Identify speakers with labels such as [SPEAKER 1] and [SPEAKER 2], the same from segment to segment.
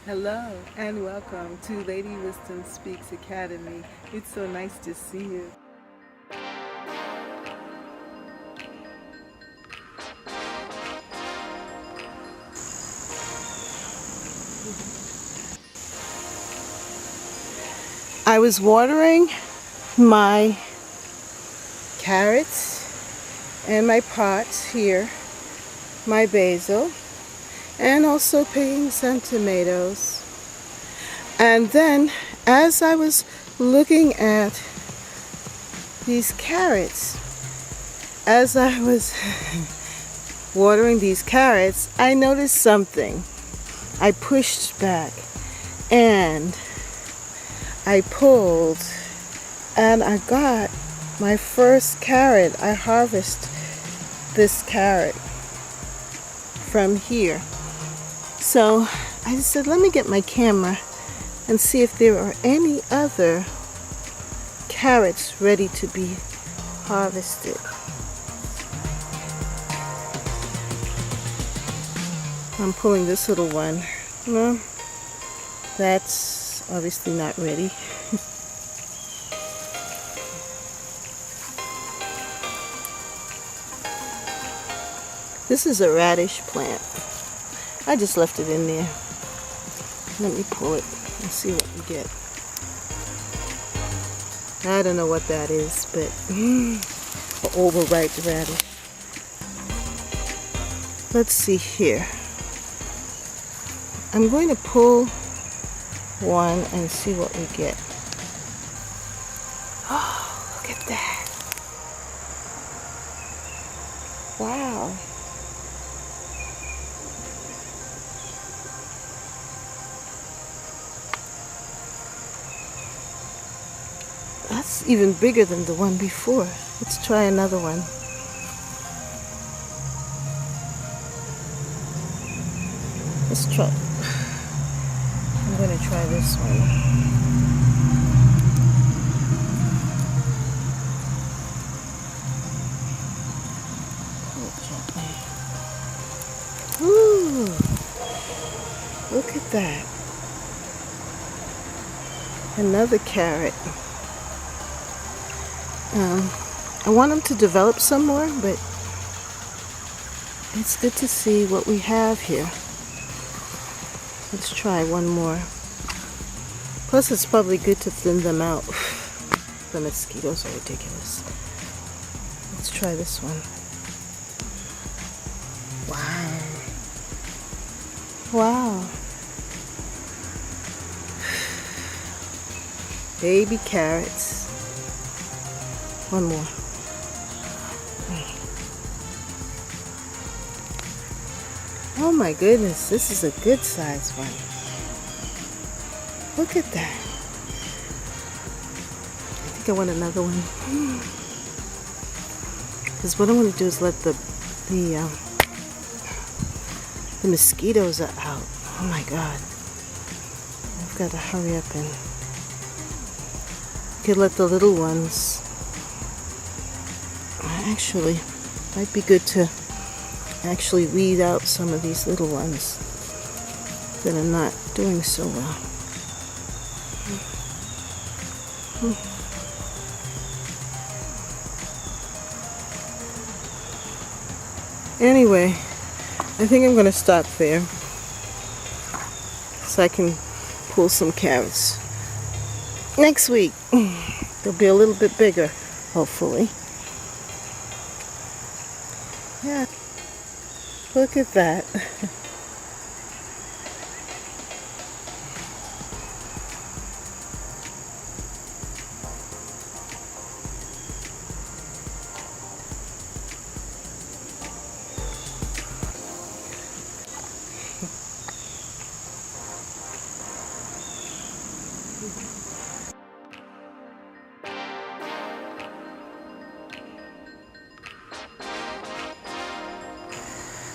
[SPEAKER 1] Hello and welcome to Lady Wisdom Speaks Academy. It's so nice to see you. I was watering my carrots and my pots here, my basil, and also picking some tomatoes. And then as I was looking at these carrots, as I was watering these carrots, I noticed something. I pushed back and I pulled and I got my first carrot. I harvested this carrot from here. So I said, let me get my camera and see if there are any other carrots ready to be harvested. I'm pulling this little one. No, that's obviously not ready. This is a radish plant. I just left it in there. Let me pull it and see what we get. I don't know what that is, but an overripe radish. Let's see here. I'm going to pull one and see what we get. Oh, look at that. Wow. That's even bigger than the one before. Let's try another one. Let's try. I'm going to try this one. Pull it gently. Ooh, look at that. Another carrot. I want them to develop some more, but it's good to see what we have here. Let's try one more. Plus, it's probably good to thin them out. The mosquitoes are ridiculous. Let's try this one. Wow. Wow. Baby carrots. One more. Oh my goodness, this is a good size one. Look at that. I think I want another one. Because what I want to do is let the mosquitoes are out. Oh my God. I've got to hurry up and could let the little ones. Actually, might be good to actually weed out some of these little ones that are not doing so well. Anyway, I think I'm going to stop there so I can pull some carrots. Next week, they'll be a little bit bigger, hopefully. Yeah, look at that.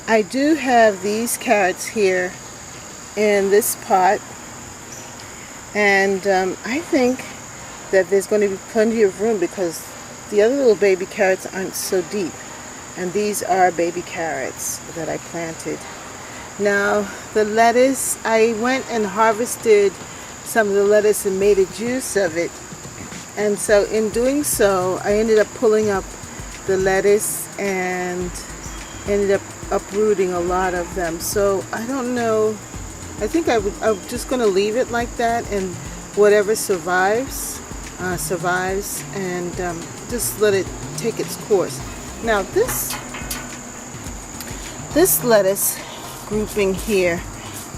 [SPEAKER 1] I do have these carrots here in this pot, and I think that there's going to be plenty of room because the other little baby carrots aren't so deep, and these are baby carrots that I planted. Now the lettuce, I went and harvested some of the lettuce and made a juice of it. And so in doing so, I ended up pulling up the lettuce and ended up uprooting a lot of them. So I don't know. I think I'm just going to leave it like that, and whatever survives, survives, and just let it take its course. Now this lettuce grouping here,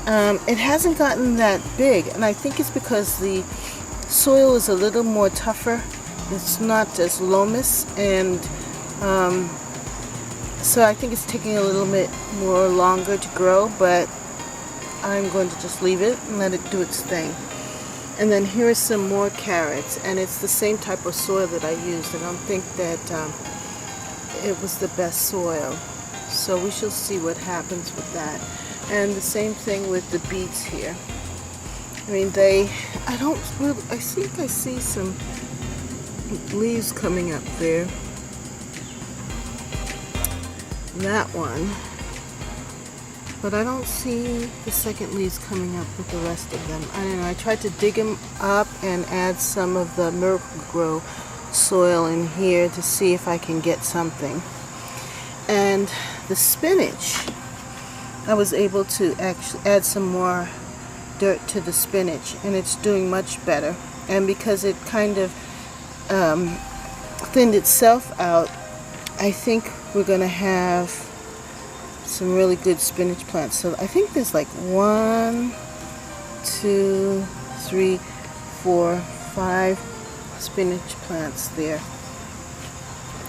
[SPEAKER 1] it hasn't gotten that big, and I think it's because the soil is a little more tougher. It's not as loamy, and so I think it's taking a little bit more longer to grow, but I'm going to just leave it and let it do its thing. And then here are some more carrots, and it's the same type of soil that I used. I don't think that it was the best soil, so we shall see what happens with that. And the same thing with the beets here. I mean, I think I see some leaves coming up there. That one. But I don't see the second leaves coming up with the rest of them. I don't know. I tried to dig them up and add some of the Miracle-Gro soil in here to see if I can get something. And the spinach, I was able to actually add some more dirt to the spinach, and it's doing much better. And because it kind of thinned itself out, I think we're going to have some really good spinach plants. So I think there's like 1, 2, 3, 4, 5 spinach plants there.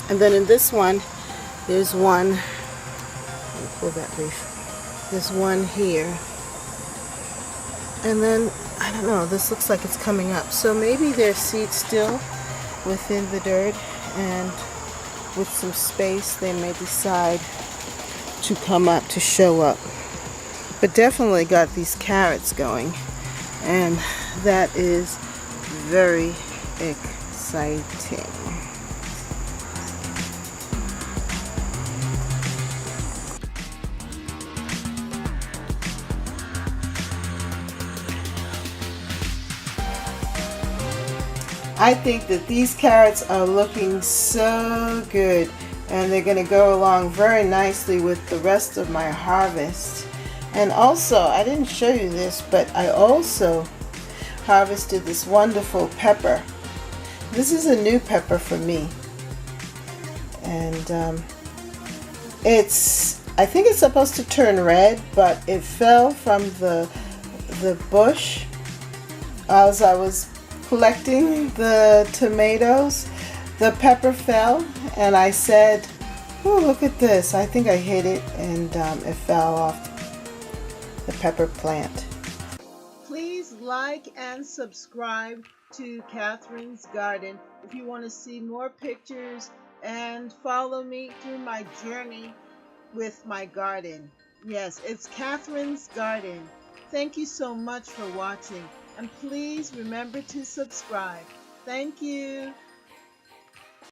[SPEAKER 1] And then in this one, there's one. Let me pull that leaf. There's one here. And then, I don't know, this looks like it's coming up. So maybe there's seeds still within the dirt, and with some space they may decide to come up, to show up. But definitely got these carrots going, and that is very exciting. I think that these carrots are looking so good, and they're going to go along very nicely with the rest of my harvest. And also, I didn't show you this, but I also harvested this wonderful pepper. This is a new pepper for me, and I think it's supposed to turn red, but it fell from the bush as I was collecting the tomatoes. The pepper fell, and I said, oh, look at this. I think I hit it, and it fell off the pepper plant. Please like and subscribe to Catherine's Garden if you want to see more pictures and follow me through my journey with my garden. Yes, it's Catherine's Garden. Thank you so much for watching, and please remember to subscribe. Thank you.